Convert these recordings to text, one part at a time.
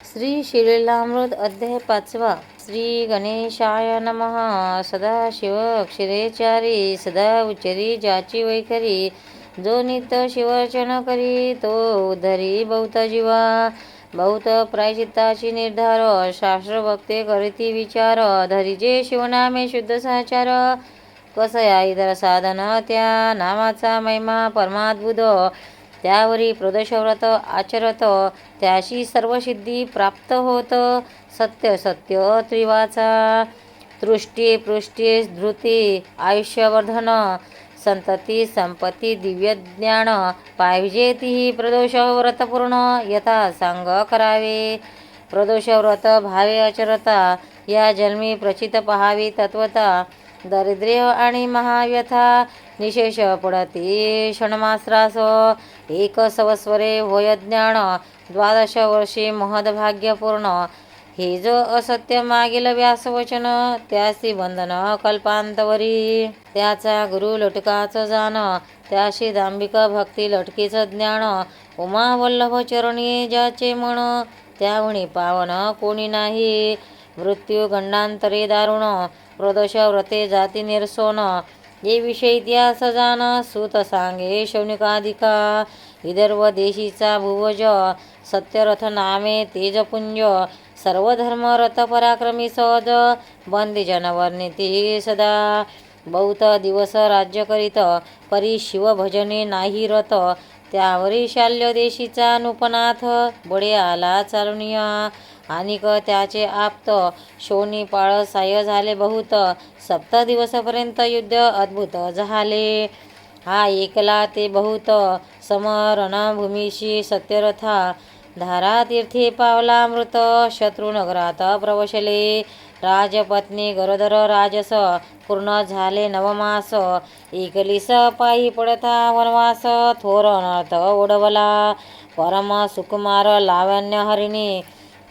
श्री श्रीलीलामृत अध्याय 5. श्री गणेशाय नमः. सदाशिव क्षिरेचारी सदा उच्चरी ज्याची वैखरी, जो नित्य शिवार्चन करी तो उद्धरी बहुत जीवा. बहुत प्रायचित्ताची निर्धार, शास्त्र भक्ते करीती विचार, धरिजे शिवनामे शुद्ध साचार. कसया इतर साधन त्या नामाचा महिमा परमाद्भुत, त्यावरी प्रदोषव्रत आचरत त्याशी सर्व सिद्धी प्राप्त होत. सत्य सत्य त्रिवाचा, तृष्टी पृष्टी धृती आयुष्यवर्धन, संतती संपत्ती दिव्य ज्ञान, पाहिजे तीही प्रदोष व्रत पूर्ण यथा सांग करावे. प्रदोष व्रत भावे आचरता, या जन्मी प्रचित पहावी तत्वता. दारिद्र्य आणि महाव्यथा निशेष पडती षण्मास्रास, एक सवस्वरे होय ज्ञान, 12 वर्षी महद्भाग्यपूर्ण. हे जो असत्य मागील व्यासवचन, त्यासी बंधन कल्पांतवरी. त्याचा गुरु लटकाच जाण, त्याशी दांभिक भक्ती लटकीच ज्ञान. उमा वल्लभ चरणी ज्याचे मन, त्याहुनी पावन कोणी नाही. मृत्यू गंडांतरे दारुण, प्रदोष व्रते जाती निरसोन. ये विषय इतिहास जाण, सूत सांगे शौनिकाधिका. विदर्भ देशीचा भुवज, सत्यरथ नामे तेजपुंज. सर्व धर्म रथ पराक्रमी सहज, बंदी जनवर्णिती सदा. बहुत दिवस राज्य करीत, परी शिव भजने नाही रत. त्यावरी शाल्य देशीचा नूपनाथ, बडे आला चालुनिया. आणिक त्याचे आप्त शोणीपाळ साय झाले बहुत. 7 दिवसापर्यंत युद्ध अद्भुत झाले. हा ऐकला ते बहुत, समरणभूमीशी सत्यरथा. धारातीर्थे पावला मृत, शत्रुनगरात प्रवशले. राजपत्नी गरोदर राजस, पूर्ण झाले 9 मास. एकलीस पायी पडता वनवास, थोर अनर्थ ओढवला. परम सुकुमार लावण्य हरिणी,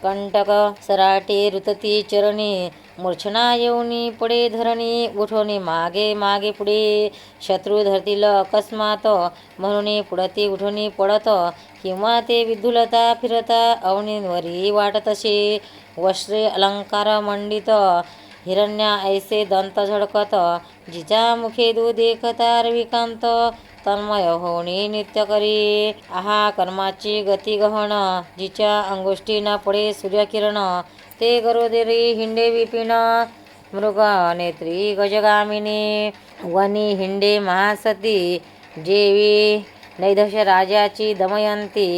कंटक सराटे रुतती चरणी. मूर्छना येऊनी पडे धरणी, उठोनी मागे मागे पुढे. शत्रू धरतील अकस्मात, म्हणून पुढती उठोनी पडत. किंवा ते विधुलता फिरता, अवनींवरी वाटतसे. वस्त्रे अलंकार मंडित, हिरण्या ऐसे दंत झळकत. जिच्या मुखे दूध एकता रविकांत, तन्मय होणी नित्य करी. आहा कर्माची गती गहन, जिच्या अंगुष्ठी न पडे सूर्यकिरण. ते गरोदरी हिंडे विपिन, मृग नेत्री गजगामिनी. वनी हिंडे महासती, जेवी नैदश राजाची दमयंती.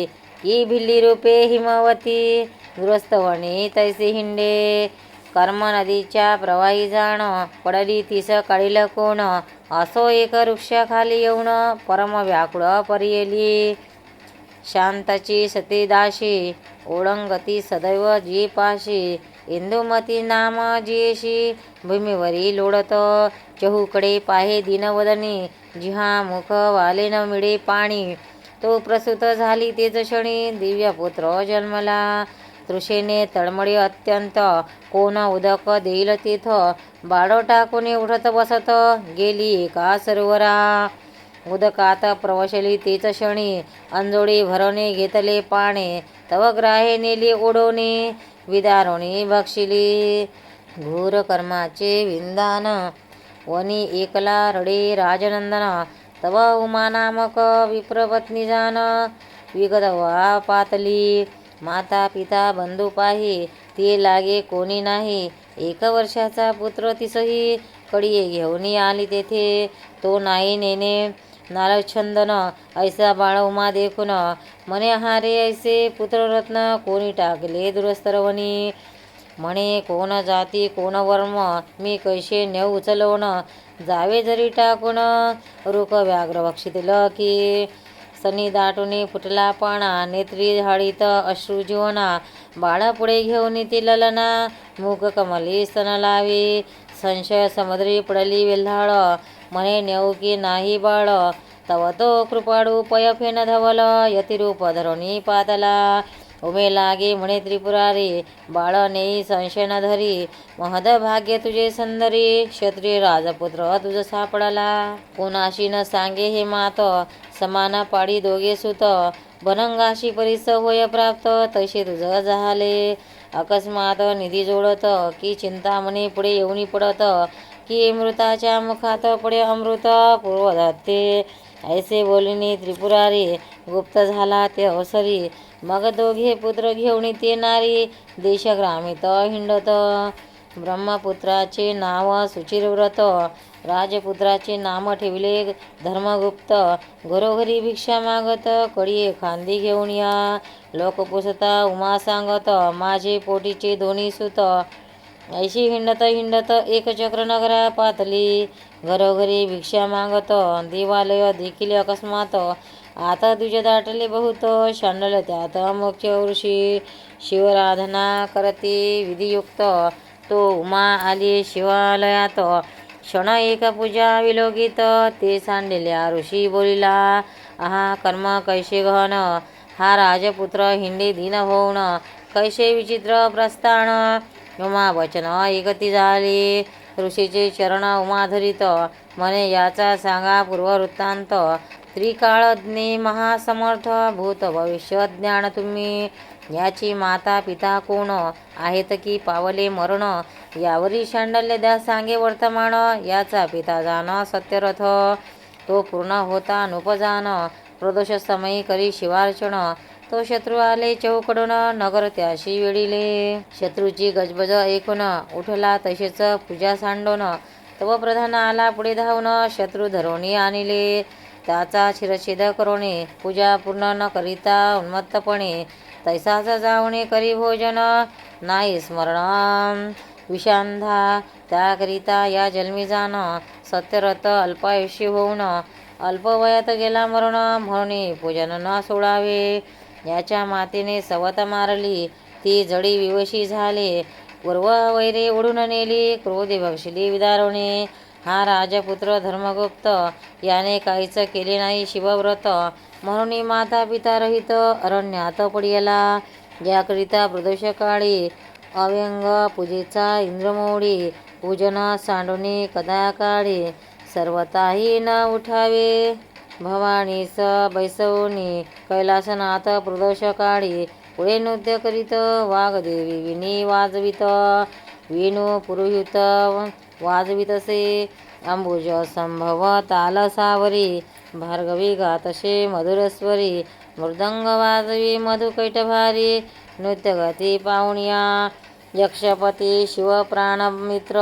ही भिल्ली रूपे हिमवती, गृहस्थवणी तैसे हिंडे. कर्म नदीच्या प्रवाही जाण, पडली तीस काढील कोण. असो एक वृक्षाखाली येऊन, परम व्याकुळ परियेली. शांताची सती दाशी, ओळंगती सदैव जी पाशी. इंदुमती नाम जियेशी, भूमीवरी लोळत. चहूकडे पाहे दीनवदनी, जिहा मुख वाले न मिळे पाणी. तो प्रसूत झाली तेच क्षणी, दिव्यपुत्र जन्मला. तृषेने तळमळे अत्यंत, कोण उदक देईल तेथ. बाळ टाकून उठत बसत, गेली एका सरोवरा. उदकात प्रवशली तेच क्षणी, अंजोळी भरणे घेतले पाणे. तव ग्राहे नेली ओढवणे, विदारुणी भक्षिली. घोर कर्माचे विंदान, वनी एकला रडे राजनंदन. तव उमा नामक विप्रपत्नी जाण, विगतवा पातली. माता पिता बंधू पाही, ते लागे कोणी नाही. 1 वर्षाचा पुत्र तिसही, कडिये घेऊन आली तेथे. तो नाही नेणे नालछंदन, ऐसा बाळ उमा देखून. म्हणे हारे ऐसे पुत्ररत्न, कोणी टाकले दुरस्तरवणी. म्हणे कोण जाती कोण वर्म, मी कैसे नेऊ उचलवण. जावे जरी टाकून, रुक व्याघ्र भक्षितल की. सनी दाटून फुटला पाणा, नेत्री हाडीत अश्रू जीवना. बाळा पुढे घेऊन ती ललना, मूग कमली स्तन लावी. संशय समुद्री पडली वेल्हाळ, म्हणे नेऊ की नाही बाळ. तव तो कृपाळू पय फेन धवल, यतिरूप धरुणी पातला. उभे लागे म्हणे त्रिपुरारी, बाळ नेई संशय न धरी. महद भाग्य तुझे सुंदरी, क्षत्रिय राजपुत्र तुझ सापडला. कोणाशी न सांगे हे मात, समान पाडी दोघे सुत. बनंगाशी परीस होय प्राप्त तैसे तुझ झाले. अकस्मात निधी जोडत की चिंतामणी पुढे येऊनी पडत की मृताच्या मुखात पडे अमृत पूर्वदत्ते. ऐसे बोलिनी त्रिपुरारी गुप्त झाला ते अवसरी. मग दोघे पुत्र घेऊन ते नारी देशग्रामित हिंडत. ब्रह्मपुत्राचे नाव सुचिरव्रत राजपुत्राचे नाम ठेवले धर्मगुप्त. घरोघरी भिक्षा मागत कडिये खांदी घेऊन या. लोक पुसता उमा सांगत माझे पोटीचे दोन्ही सुत. ऐशी हिंडत हिंडत एक चक्र नगरा पातली. घरोघरी भिक्षा मागत देवालय देखील अकस्मात. आता तुझे दाटले बहुत शांडल त्यात मुख्य ऋषी. शिवराधना करते विधियुक्त तो उमा आली शिवालयात. क्षण एक पूजा विलोकित ते सांडलेल्या ऋषी बोलिला. आहा कर्म कैसे गहन हा राजपुत्र हिंडे दीन होऊन. कैसे विचित्र प्रस्थान उमा वचन एकती झाले. ऋषीचे चरण उमा धरित म्हणे याचा सांगा पूर्ववृत्तांत. त्रिकाळज्ञे महासमर्थ भूत भविष्य ज्ञान तुम्ही. याची माता पिता कोण आहेत की पावले मरण. यावरी शांडल्य द्या सांगे वर्तमान. याचा पिता जाण सत्यरथ तो पूर्ण होता नुपजान. प्रदोष समयी करी शिवार्चन तो शत्रू आले चहूकडून. नगर त्याशी वेढिले शत्रूची गजबज ऐकून. उठला तसेच पूजा सांडून. तव प्रधान आला पुढे धावून. शत्रू धरोणी आणले त्याचा शिरच्छेद करोणे. पूजा पूर्ण न करिता उन्मत्तपणे तैसाच जाऊने करी भोजन. नाही स्मरण विषांधा त्याकरिता या जन्मी जाण. सत्यरथ अल्पायुष्य होऊन अल्पवयात गेला मरण. म्हणून पूजन न सोडावे. याच्या मातेने सवत मारली ती जडी विवशी झाले. पूर्व वैरे ओढून नेली क्रोधी भक्षली विदारुणे. हा राजपुत्र धर्मगुप्त याने काहीच केले नाही शिवव्रत. म्हणून माता पिता रहित अरण्यात पडियला. याकरिता प्रदोष काळी अव्यंग पूजेचा इंद्रमोडी. पूजन सांडुनी कदा काळी सर्वताही न उठावे. भवानीस बैसवणी कैलासनाथ प्रदोष काळी. पुढे नृत्य करीत वाघदेवी विणी वाजवित. वेणू पुरोहित वाजवितसे अंबुज संभव ताल सावरी. भार्गवी गातसे मधुरस्वरी. मृदंग वाजवी मधुकैटभारी. नृत्यगती पाहुण्या यक्षपती शिवप्राणमित्र.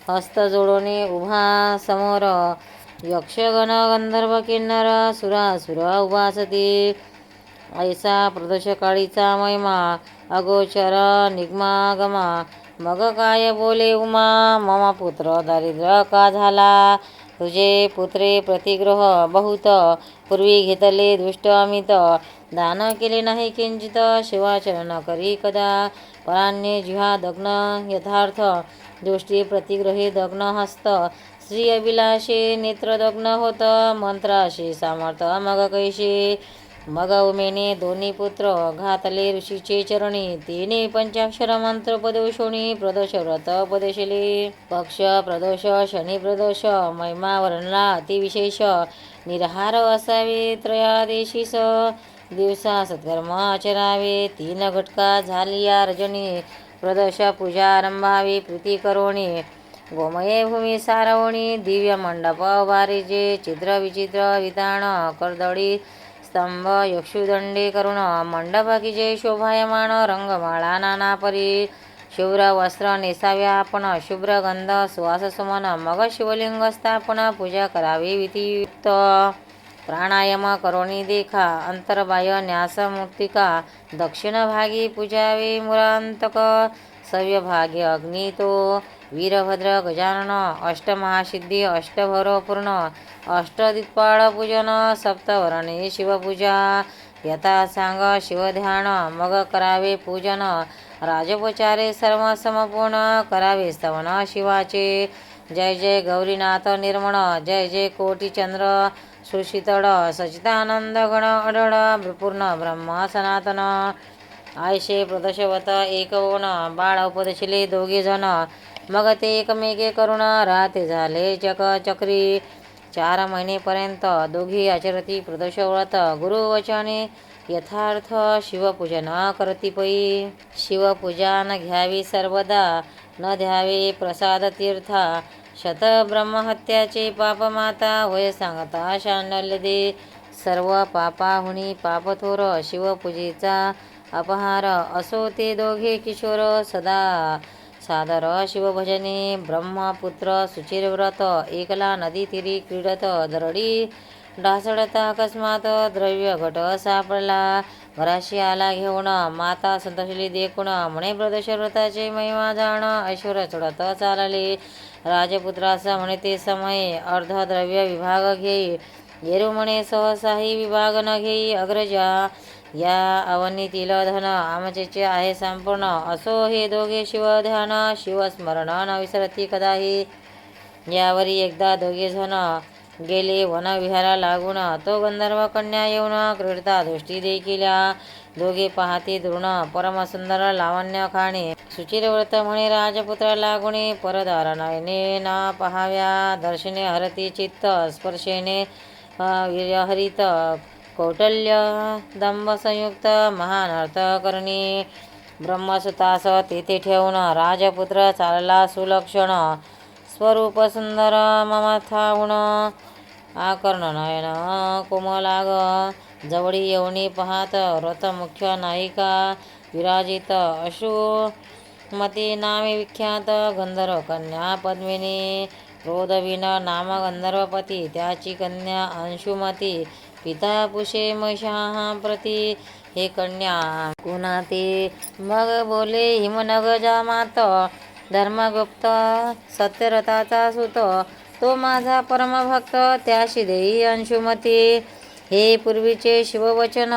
हस्त जोडोने उभा समोर. यक्षगण गंधर्व किन्नर सुरासुर उभासती. ऐसा प्रदोषकाळीचा महिमा अगोचर निगमागमा. मग काय बोले उमा मम पुत्र दारिद्र्य का झाला. तुझे पुत्रे प्रतिग्रह बहुत पूर्वी घेतले दुष्ट अमित. दान केले नाही किंचित शिवाचरण करी कदा. परान्य जिहा दग्न यथार्थ दृष्टी प्रतिग्रही दग्न हस्त. श्री अभिलाषे नेत्र दग्न होत मंत्राशी सामर्थ मग कैसे. मग उमेने दोन्ही पुत्र घातले ऋषीचे चरणी. तिने पंचाक्षर मंत्र पदोषोणी प्रदोष व्रत उपदेशले. पक्ष प्रदोष शनी प्रदोष महिमा वर्णला अतिविशेष. निरहार असावे त्रयादेशीस दिवसा सत्कर्म आचरावे. 3 घटका झालिया रजनी प्रदोष पूजा आरंभावी प्रीती करोणी. गोमये भूमी सारवणी दिव्य मंडप वारिजे. चित्र विचित्र विताण कर्दळी स्तंभ यक्षुदंडे करुण. मंडप की शोभायमान रंगमाळा नाना परी. शुभ्र वस्त्र नेसाव्या आपण शुभ्र गंध सुवास सुमन. मग शिवलिंग स्थापन पूजा करावी विधियुक्त. प्राणायाम करोणी देखा अंतर्बाह्य न्यास मूर्तिका. दक्षिण भागी पूजावे मुरांतक. सव्य भागे अग्नी तो वीरभद्र गजानन. अष्टमहासिद्धी अष्टभरपूर्ण. अष्टदिक्पाळ पूजन सप्तवर्णे शिवपूजा. यथा सांग शिवध्यान मग करावे पूजन. राजोपचारे सर्व समपूर्ण करावे स्तवन शिवाचे. जय जय गौरीनाथ निर्मळ. जय जय कोटीचंद्र सुशीतळ. सच्चिदानंद गण अढळ पूर्ण ब्रह्म सनातन. आयशे प्रदोषवत एक ओण बाळ उपदेशले दोघे जण. मग ते एकमेके करुण राहते झाले चक्री. 4 महिनेपर्यंत दोघी आचरती प्रदोष व्रत. गुरुवचने यथार्थ शिवपूजन करती पै. शिवपूजन घ्यावी सर्वदा, न द्यावे प्रसाद तीर्था. शतब्रह्महत्याचे पाप माता, होय सांगता शांडल्य दे. सर्व पापाहुनी पाप थोर, शिवपूजेचा अपहार. असो ते दोघे किशोर, सदा सादर शिवभजने. ब्रह्मपुत्र सुचिरव्रत, एकला नदी तीरी क्रीडत. दरडी ढासळता अकस्मात, द्रव्य घट सापडला. घराशी आला घेऊन, माता संतोषली देखून. म्हणे प्रदोष व्रताचे महिमा जाण, ऐश्वर चढत चालले. राजपुत्रास म्हणे ते समय, अर्ध द्रव्य विभाग घेई. येरू म्हणे सहसाही विभाग न घेई. अग्रजा या अवनीतील धन, आमचेचे आहे संपूर्ण. असो हे दोघे शिवध्यान, शिवस्मरण न विसरती कदाही. यावरी एकदा दोघे जण गेले वनविहारा लागून. तो गंधर्व कन्या येऊन क्रीडता दृष्टी देखिल्या. दोघे पाहती दृढ परमसुंदर लावण्य खाणे. सुचिरव्रत म्हणे राजपुत्रा लागुणे, परदार नयने ना पहाव्या. दर्शने हरती चित्त, स्पर्शेने विहरित. कौटल्य दंभ संयुक्त, महान अर्थ करणी. ब्रह्मसुतास तेथे ठेवून, राजपुत्र चालला सुलक्षण. स्वरूप सुंदर ममथाहुण, आकर्ण नयन कोमलाग. जवळी येऊनी पाहात, व्रत मुख्य नायिका विराजित. अश्रुमती नामे विख्यात, गंधर्व कन्या पद्मिनी. क्रोधवीन नाम गंधर्वपती, त्याची कन्या अंशुमती. पिता पुषे महिषा प्रती, हे कन्या कुणाती. मग बोले हिमनग जामात, धर्मगुप्त सत्यरथाचा सुत. तो माझा परमभक्त, त्याशी देई अंशुमती. हे पूर्वीचे शिववचन,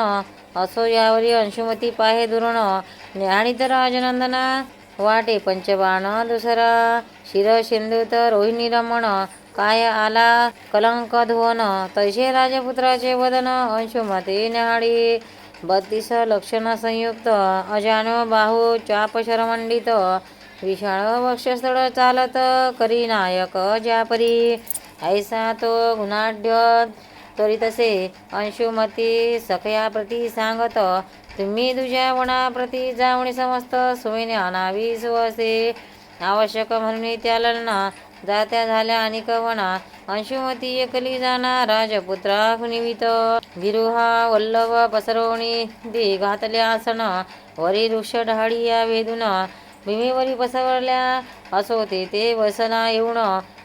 असो यावरी अंशुमती पाहे दुरून. ज्ञानित राजनंदना, वाटे पंचबाण दुसरा. शिर सिंधुत रोहिणी रमण, काय आला कलंक धुवन. तैसे राजपुत्राचे वदन, अंशुमती न्याहाळी. 32 लक्षण संयुक्त, अजानो बाहू चाप शरमंडित. विशाळ वक्षस्थळ चालत, करी नायक ज्यापरी. ऐसा तो गुणाढ्य त्वरितसे, अंशुमती सखया प्रती सांगत. तुम्ही तुझ्या वनाप्रती जाऊन समस्त सोयीने आणावी सुवसे. आवश्यक म्हणून त्या ललना जात्या झाल्या अनेक वना. अंशुमती एकली जाना, राजपुत्रा कुणिवित. विरुहा वल्लभ पसरवणी दे घातल्या आसन. वरी वृक्ष ढाळी या वेदून, भूमीवरी पसरल्या. असो ते वसना येऊन,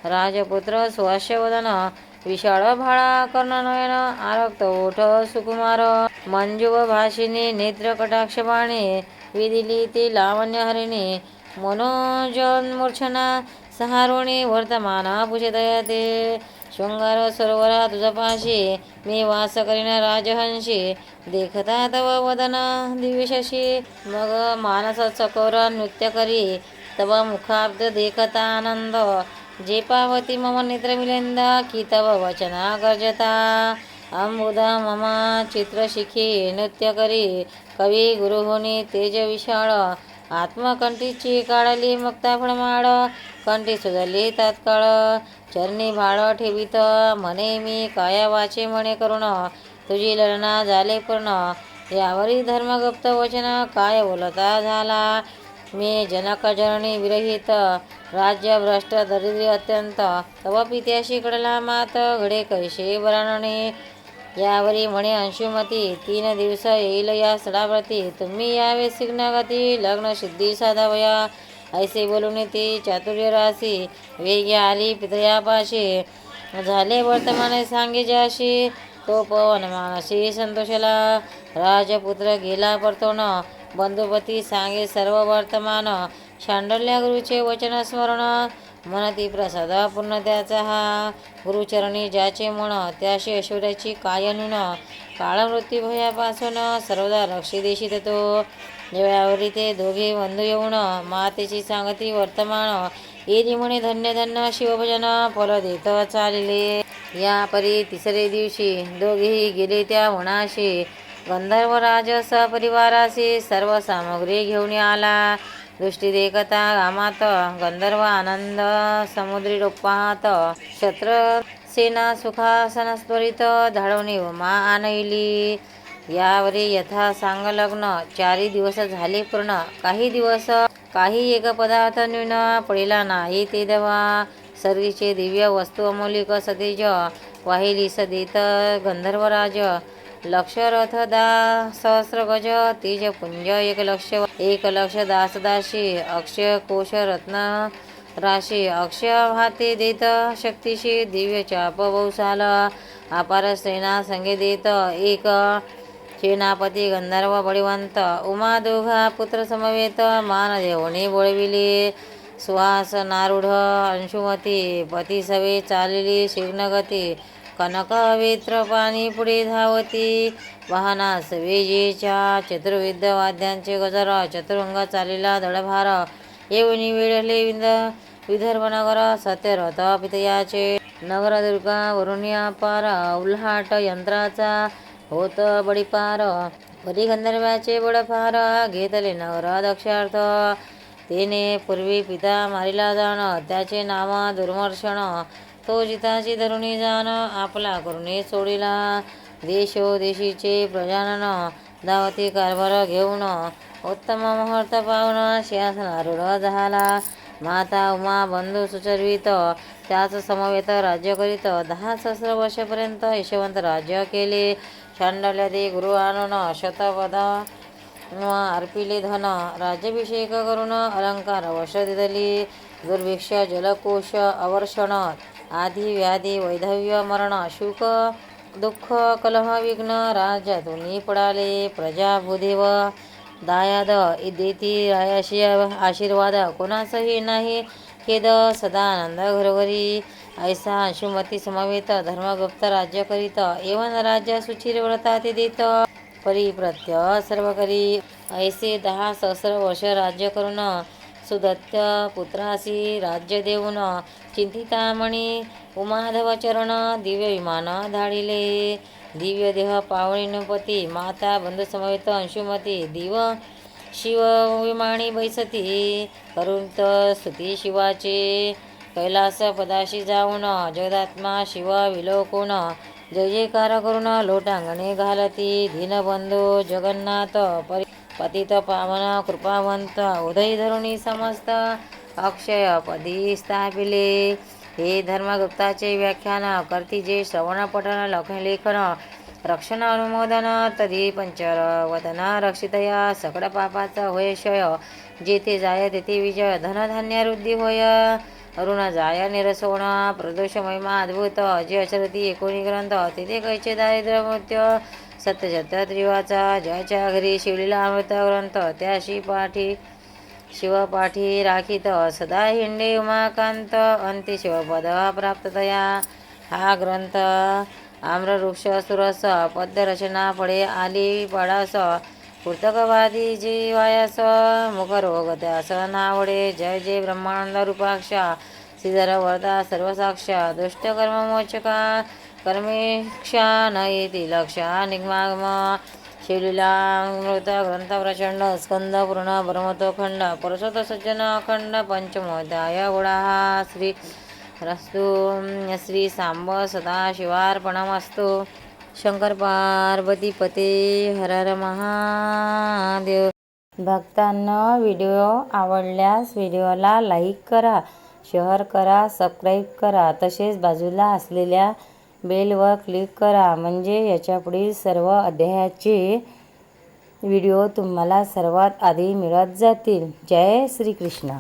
राजपुत्र सुहास्यवदन. विशाळ भाळा कर्णनयन, आरक्त ओठ सुकुमार. मंजुव भाषिणी नेत्र कटाक्ष बाणे, विदिली ती लावण्य हरिणी. मनोजन्मूर्छना सहारोणी, वर्तमान पुषितयते. शृंगार सरोवरा तुझपाशी, मी वास करीन राजहंशी. देखता तव वदन दिव्यशशी, मग मानस चकोर नृत्य करी. तव मुखाब्द देखता आनंद, जे पावती मम नेत्र मिलिंद. की तव वचना गर्जता, अंबुद मम चित्रशिखी. नृत्य करी कवी गुरुहुनी तेज विशाळ. आत्मकंठीची काढली मुक्ता फळमाळ. कंठी सुजली तात्काळ, चरणी भाळ ठेवित. म्हणे मी काय वाचे म्हणे करुण, तुझी ललना झाले पूर्ण. यावरी धर्मगुप्त वचन, काय बोलता झाला. मी जनक जननी विरहित, राज्य भ्रष्ट दरिद्री अत्यंत. तव पित्याशी कडला मात, घडे कैसे बराणणे. यावरी म्हणे अंशुमती, 3 दिवस येईल या स्थळाप्रती. तुम्ही यावे सिग्नगती, लग्न सिद्धी साधावया. ऐसे बोलून ती चातुर्य राशी, वेगी आली पितयापाशी. झाले वर्तमाने सांगे ज्याशी, तो पवन मानसी संतोषला. राजपुत्र गेला परतोन, बंधुपती सांगे सर्व वर्तमान. शांडल्य गुरुचे वचन स्मरण, मनती प्रसाद पूर्ण त्याचा हा. गुरुचरणी ज्याचे मन, त्याशी ऐश्वर्याची काय न्यून. काळ मृत्यू भयापासून, सर्वदा रक्षी देशित तो. यावरी ते दोघे बंधू येऊन, मातेची सांगती वर्तमान. येरी म्हणे धन्य धन्य शिवभजन, फल देत चालिले. या परी 3रे दिवशी दोघेही गेले त्या वनाशी. गंधर्वराज सपरिवाराशी, सर्व सामग्री घेऊन आला. दृष्टी देखता गामात, गंधर्व आनंद समुद्री रूप पाहत. शत्र सेना सुखासन त्वरित, धाडवणी उमा आणली. यावरी यथा सांग लग्न 4 दिवस झाले पूर्ण. काही एक पदार्थ न्यून पडिला नाही ते देवा. सर्वीचे दिव्य वस्तू अमोलिक सतेज वाहिलीस देत गंधर्वराज. लक्ष रथ सहस्र गज तेज पुंज 1 लक्ष दास दासी. अक्षय कोश रत्न राशी अक्षय भाते देत शक्तीशी. दिव्य चाप बहुसाल अपार सेना संगे देत. एक सेनापती गंधर्व बळीवंत. उमा दोघा पुत्र समवेत मान देवणी बोळविले. सुहास नारूढ अंशुमती पती सवे चालली शीघ्रगती. कनक वेत्र पाणी पुढे धावती. वाहना सवेजेच्या चतुर्विध वाद्यांचे गजर. चतुरंग चालीला दळभार. येऊनी वेळले विदर्भ नगर. सत्यरथ पितयाचे नगर. दुर्गा वरुणी अपार. उल्हाट यंत्राचा होत बडीपार. परी गंधर्वाचे बडफार. घेतले नगर दक्षार्थ. तेने पूर्वी पिता मारिला जाण. त्याचे नाव दुर्मर्षण. तो जिताची धरुणी जाण. आपला करुणे सोडिला. देशोदेशीचे प्रजानन. धावती कारभार घेऊन. उत्तम मुहूर्त पाहून शासनारूढ झाला. माता उमा बंधू सुचवित. त्याच समवेत राज्य करीत. 10 सहस्र वर्षापर्यंत यशवंत राज्य केले. शांडल्यादी गुरु आणून शतपद अर्पिले धन. राज्याभिषेक करून अलंकार वश दिदली. दुर्भिक्ष जलकोश अवर्षण. आधी व्याधी वैधव्य मरण. शुक दुःख कलह विघ्न राज्यातून पडाले. प्रजा भूदेव दायाद देती रायाशी आशीर्वाद. कोणासही नाही खेद सदानंद घरोघरी. ऐसा अंशुमती समवेत धर्मगुप्त राज्य करीत. एवं राज्य सुचिर व्रता ते देत. परिप्रत्य सर्व करी. ऐसे 10 सहस्र वर्ष राज्य करून सुदत्त पुत्रासी राज्य देऊन. चिंतितामणी उमाधव चरण. दिव्य विमान धाडिले. दिव्य देह पावळीनुपती. माता बंधू समवेत अंशुमती. दिव शिव विमानी बैसती. करुणत स्तुती शिवाचे. कैलास पदाशी जाऊन जगदात्मा शिव विलोकून. जय जयकार करून लोटांगणे घालती. दीनबंधू जगन्नाथ पतित पावन कृपावंत. उदय धरुणी समस्त अक्षय पदी स्थापिले. हे धर्मगुप्ताचे व्याख्यान करती जे श्रवण पठन लेखन रक्षण अनुमोदन. तरी पंचवदन रक्षितया सकळ पापाचा होय क्षय. जेथे जाय तेथे विजय. धनधान्य वृद्धी होय. अरुण जाय निरसोण. प्रदोष महिमा अद्भुत. जे अचरती 19 ग्रंथ. तेथे कैचे दारिद्र्य मृत्यू. सत्य त्रिवाचा. ज्याच्या घरी शिवलीला अमृत ग्रंथ. त्याशी शिवपाठी राखीत. सदा हिंडे उमाकांत. अंती शिवपद प्राप्ततया. हा ग्रंथ आम्रवृक्ष सुरस. पद्यरचना फळे आली पाडास. पुस्तकवादी जीवायास. मुखरोग त्यास नावडे. जय जय ब्रह्मानंद रूपाक्षा. श्रीधर वरदा सर्वसाक्षा. दुष्ट कर्ममोचका. कर्मेक्षा न येती लक्षा. निगमागम शिवलीलामृत ग्रंथ प्रचंड. स्कंद पूर्ण ब्रह्मतो खंड. परसोत सज्जन अखंड. पंचमोध्याय गुणा. श्री रस्तु. श्री सांब सदाशिवार्पणमस्तु. शंकर पार्वती पते हर हर महादेव. भक्तांना व्हिडिओ आवडल्यास व्हिडिओला लाईक करा, शेअर करा, सबस्क्राईब करा. तसेच बाजूला असलेल्या बेलवर क्लिक करा म्हणजे याच्यापुढील सर्व अध्यायाचे व्हिडिओ तुम्हाला सर्वात आधी मिळत जातील. जय श्री कृष्ण.